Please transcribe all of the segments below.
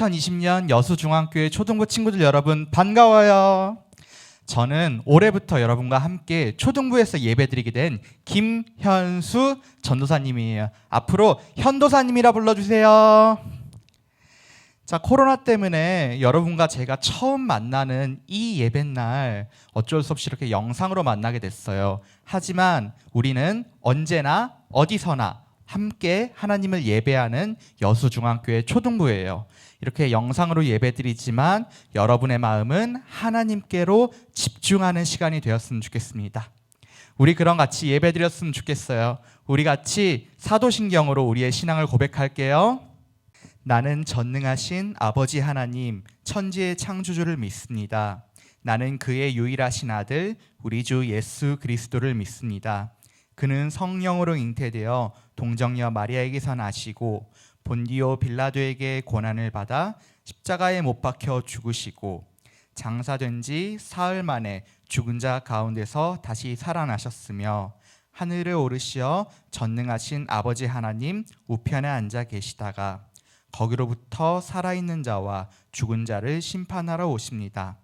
2020년 여수중앙교회 초등부 친구들 여러분 반가워요. 저는 올해부터 여러분과 함께 초등부에서 예배드리게 된 김현수 전도사님이에요. 앞으로 현도사님이라 불러주세요. 자, 코로나 때문에 여러분과 제가 처음 만나는 이 예배날 어쩔 수 없이 이렇게 영상으로 만나게 됐어요. 하지만 우리는 언제나 어디서나 함께 하나님을 예배하는 여수중앙교회 초등부예요. 이렇게 영상으로 예배드리지만 여러분의 마음은 하나님께로 집중하는 시간이 되었으면 좋겠습니다. 우리 그럼 같이 예배드렸으면 좋겠어요. 우리 같이 사도신경으로 우리의 신앙을 고백할게요. 나는 전능하신 아버지 하나님, 천지의 창조주를 믿습니다. 나는 그의 유일하신 아들, 우리 주 예수 그리스도를 믿습니다. 그는 성령으로 잉태되어 동정녀 마리아에게서 나시고 본디오 빌라도에게 고난을 받아 십자가에 못 박혀 죽으시고 장사된 지 사흘 만에 죽은 자 가운데서 다시 살아나셨으며 하늘에 오르시어 전능하신 아버지 하나님 우편에 앉아 계시다가 거기로부터 살아있는 자와 죽은 자를 심판하러 오십니다.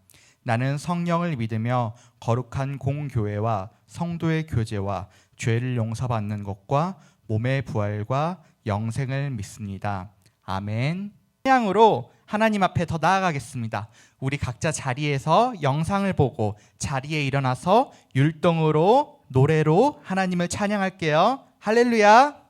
나는 성령을 믿으며 거룩한 공교회와 성도의 교제와 죄를 용서받는 것과 몸의 부활과 영생을 믿습니다. 아멘. 찬양으로 하나님 앞에 더 나아가겠습니다. 우리 각자 자리에서 영상을 보고 자리에 일어나서 율동으로 노래로 하나님을 찬양할게요. 할렐루야.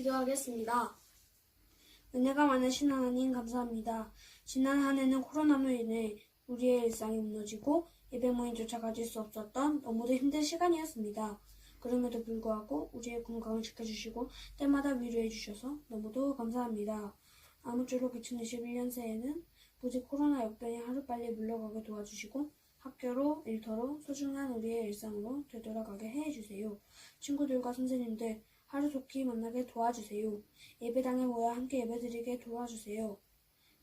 기도하겠습니다. 은혜가 많으신 하나님 감사합니다. 지난 한 해는 코로나로 인해 우리의 일상이 무너지고 예배 모임조차 가질 수 없었던 너무도 힘든 시간이었습니다. 그럼에도 불구하고 우리의 건강을 지켜주시고 때마다 위로해 주셔서 너무도 감사합니다. 아무쪼록 2021년 새해에는 부디 코로나 역병이 하루빨리 물러가게 도와주시고 학교로 일터로 소중한 우리의 일상으로 되돌아가게 해주세요. 친구들과 선생님들 하루속히 만나게 도와주세요. 예배당에 모여 함께 예배드리게 도와주세요.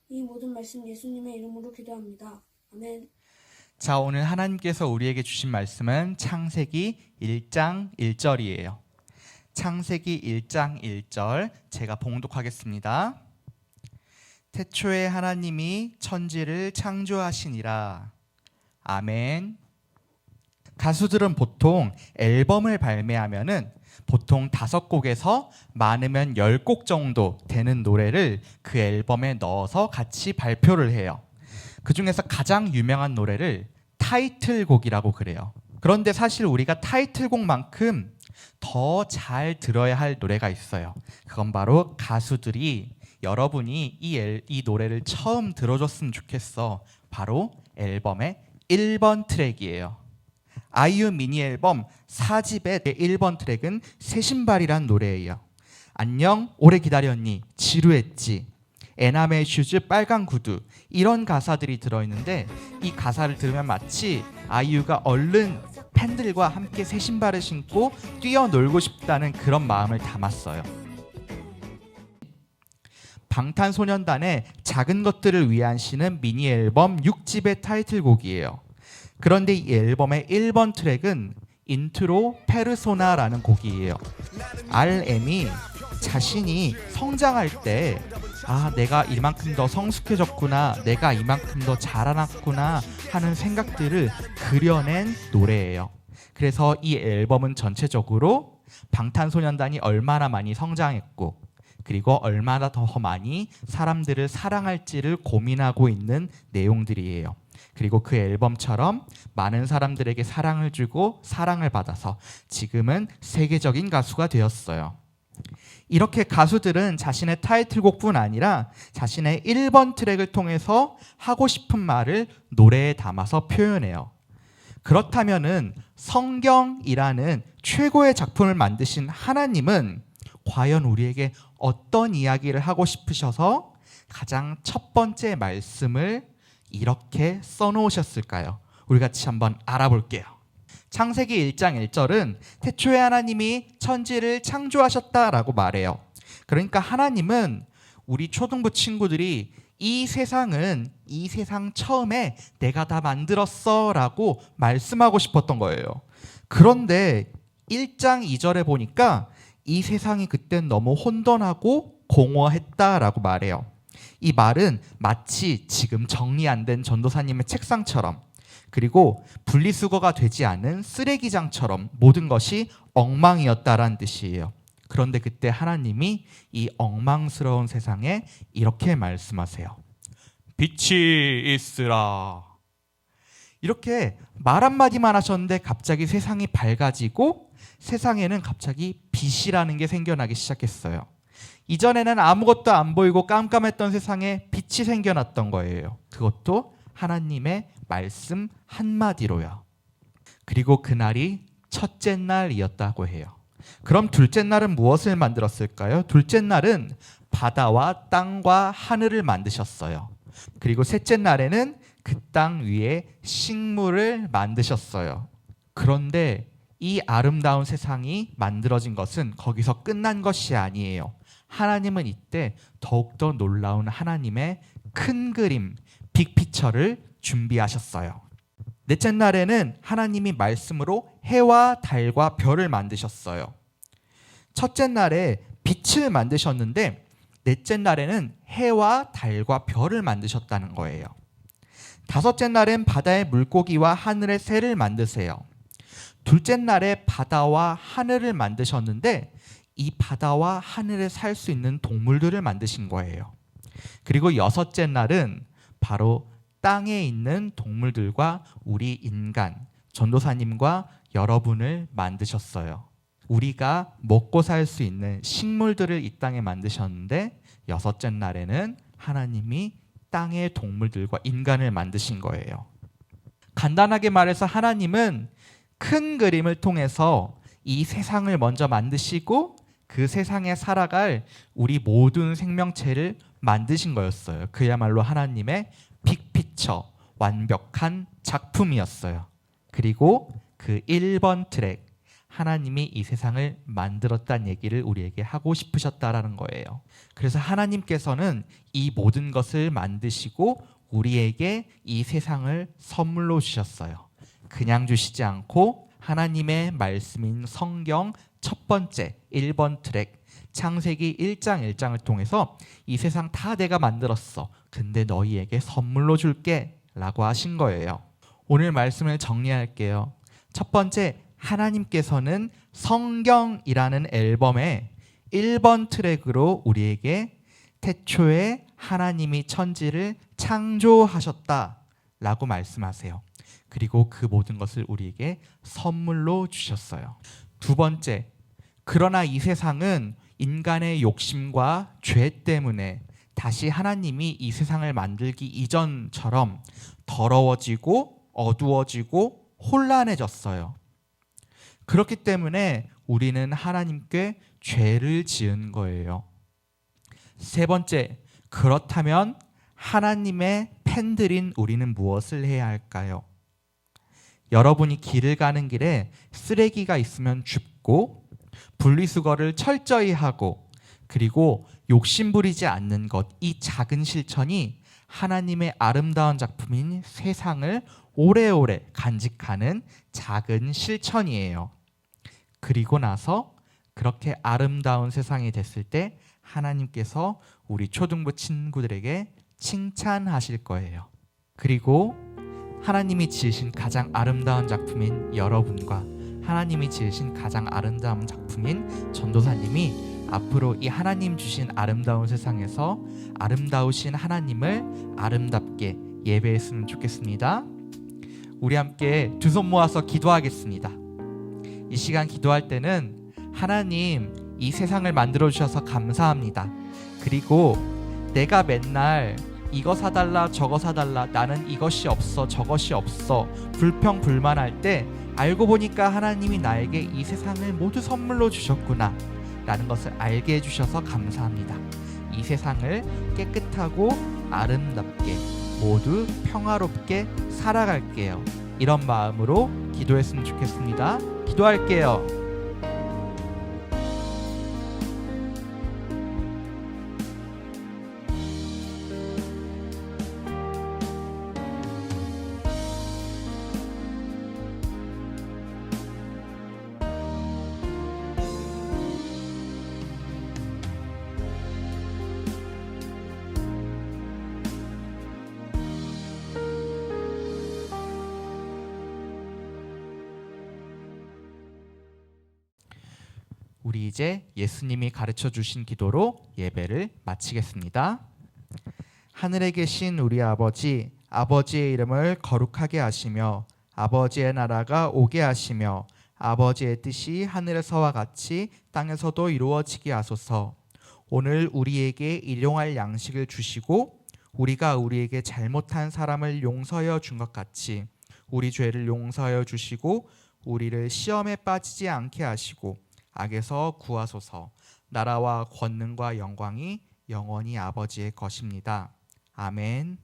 이 모든 말씀 예수님의 이름으로 기도합니다. 아멘. 자, 오늘 하나님께서 우리에게 주신 말씀은 창세기 1장 1절이에요. 창세기 1장 1절 제가 봉독하겠습니다. 태초에 하나님이 천지를 창조하시니라. 아멘. 가수들은 보통 앨범을 발매하면은 보통 5곡에서 많으면 10곡 정도 되는 노래를 그 앨범에 넣어서 같이 발표를 해요. 그 중에서 가장 유명한 노래를 타이틀곡이라고 그래요. 그런데 사실 우리가 타이틀곡만큼 더 잘 들어야 할 노래가 있어요. 그건 바로 가수들이 여러분이 이 노래를 처음 들어줬으면 좋겠어. 바로 앨범의 1번 트랙이에요. 아이유 미니 앨범 4집의 1번 트랙은 새 신발이란 노래예요. 안녕 오래 기다렸니 지루했지 에나멜 슈즈 빨간 구두 이런 가사들이 들어있는데 이 가사를 들으면 마치 아이유가 얼른 팬들과 함께 새 신발을 신고 뛰어놀고 싶다는 그런 마음을 담았어요. 방탄소년단의 작은 것들을 위한 시는 미니 앨범 6집의 타이틀곡이에요. 그런데 이 앨범의 1번 트랙은 인트로 페르소나라는 곡이에요. RM이 자신이 성장할 때 내가 이만큼 더 성숙해졌구나, 내가 이만큼 더 자라났구나 하는 생각들을 그려낸 노래예요. 그래서 이 앨범은 전체적으로 방탄소년단이 얼마나 많이 성장했고 그리고 얼마나 더 많이 사람들을 사랑할지를 고민하고 있는 내용들이에요. 그리고 그 앨범처럼 많은 사람들에게 사랑을 주고 사랑을 받아서 지금은 세계적인 가수가 되었어요. 이렇게 가수들은 자신의 타이틀곡뿐 아니라 자신의 1번 트랙을 통해서 하고 싶은 말을 노래에 담아서 표현해요. 그렇다면은 성경이라는 최고의 작품을 만드신 하나님은 과연 우리에게 어떤 이야기를 하고 싶으셔서 가장 첫 번째 말씀을 이렇게 써놓으셨을까요? 우리 같이 한번 알아볼게요. 창세기 1장 1절은 태초에 하나님이 천지를 창조하셨다라고 말해요. 그러니까 하나님은 우리 초등부 친구들이 이 세상 처음에 내가 다 만들었어 라고 말씀하고 싶었던 거예요. 그런데 1장 2절에 보니까 이 세상이 그땐 너무 혼돈하고 공허했다라고 말해요. 이 말은 마치 지금 정리 안 된 전도사님의 책상처럼 그리고 분리수거가 되지 않은 쓰레기장처럼 모든 것이 엉망이었다라는 뜻이에요. 그런데 그때 하나님이 이 엉망스러운 세상에 이렇게 말씀하세요. 빛이 있으라. 이렇게 말 한마디만 하셨는데 갑자기 세상이 밝아지고 세상에는 갑자기 빛이라는 게 생겨나기 시작했어요. 이전에는 아무것도 안 보이고 깜깜했던 세상에 빛이 생겨났던 거예요. 그것도 하나님의 말씀 한마디로요. 그리고 그날이 첫째 날이었다고 해요. 그럼 둘째 날은 무엇을 만들었을까요? 둘째 날은 바다와 땅과 하늘을 만드셨어요. 그리고 셋째 날에는 그 땅 위에 식물을 만드셨어요. 그런데 이 아름다운 세상이 만들어진 것은 거기서 끝난 것이 아니에요. 하나님은 이때 더욱더 놀라운 하나님의 큰 그림, 빅피처를 준비하셨어요. 넷째 날에는 하나님이 말씀으로 해와 달과 별을 만드셨어요. 첫째 날에 빛을 만드셨는데 넷째 날에는 해와 달과 별을 만드셨다는 거예요. 다섯째 날엔 바다의 물고기와 하늘의 새를 만드세요. 둘째 날에 바다와 하늘을 만드셨는데 이 바다와 하늘에 살 수 있는 동물들을 만드신 거예요. 그리고 여섯째 날은 바로 땅에 있는 동물들과 우리 인간, 전도사님과 여러분을 만드셨어요. 우리가 먹고 살 수 있는 식물들을 이 땅에 만드셨는데 여섯째 날에는 하나님이 땅의 동물들과 인간을 만드신 거예요. 간단하게 말해서 하나님은 큰 그림을 통해서 이 세상을 먼저 만드시고 그 세상에 살아갈 우리 모든 생명체를 만드신 거였어요. 그야말로 하나님의 빅피처, 완벽한 작품이었어요. 그리고 그 1번 트랙, 하나님이 이 세상을 만들었다는 얘기를 우리에게 하고 싶으셨다라는 거예요. 그래서 하나님께서는 이 모든 것을 만드시고 우리에게 이 세상을 선물로 주셨어요. 그냥 주시지 않고 하나님의 말씀인 성경 첫 번째 1번 트랙 창세기 1장 1장을 통해서 이 세상 다 내가 만들었어. 근데 너희에게 선물로 줄게 라고 하신 거예요. 오늘 말씀을 정리할게요. 첫 번째, 하나님께서는 성경이라는 앨범의 1번 트랙으로 우리에게 태초에 하나님이 천지를 창조하셨다라고 말씀하세요. 그리고 그 모든 것을 우리에게 선물로 주셨어요. 두 번째, 그러나 이 세상은 인간의 욕심과 죄 때문에 다시 하나님이 이 세상을 만들기 이전처럼 더러워지고 어두워지고 혼란해졌어요. 그렇기 때문에 우리는 하나님께 죄를 지은 거예요. 세 번째, 그렇다면 하나님의 팬들인 우리는 무엇을 해야 할까요? 여러분이 길을 가는 길에 쓰레기가 있으면 줍고 분리수거를 철저히 하고 그리고 욕심부리지 않는 것, 이 작은 실천이 하나님의 아름다운 작품인 세상을 오래오래 간직하는 작은 실천이에요. 그리고 나서 그렇게 아름다운 세상이 됐을 때 하나님께서 우리 초등부 친구들에게 칭찬하실 거예요. 그리고 하나님이 지으신 가장 아름다운 작품인 여러분과 하나님이 지으신 가장 아름다운 작품인 전도사님이 앞으로 이 하나님 주신 아름다운 세상에서 아름다우신 하나님을 아름답게 예배했으면 좋겠습니다. 우리 함께 두 손 모아서 기도하겠습니다. 이 시간 기도할 때는 하나님, 이 세상을 만들어 주셔서 감사합니다. 그리고 내가 맨날 이거 사달라 저거 사달라 나는 이것이 없어 저것이 없어 불평불만할 때 알고 보니까 하나님이 나에게 이 세상을 모두 선물로 주셨구나 라는 것을 알게 해주셔서 감사합니다. 이 세상을 깨끗하고 아름답게 모두 평화롭게 살아갈게요. 이런 마음으로 기도했으면 좋겠습니다. 기도할게요. 우리 이제 예수님이 가르쳐 주신 기도로 예배를 마치겠습니다. 하늘에 계신 우리 아버지, 아버지의 이름을 거룩하게 하시며 아버지의 나라가 오게 하시며 아버지의 뜻이 하늘에서와 같이 땅에서도 이루어지게 하소서. 오늘 우리에게 일용할 양식을 주시고 우리가 우리에게 잘못한 사람을 용서하여 준 것 같이 우리 죄를 용서하여 주시고 우리를 시험에 빠지지 않게 하시고 악에서 구하소서. 나라와 권능과 영광이 영원히 아버지의 것입니다. 아멘.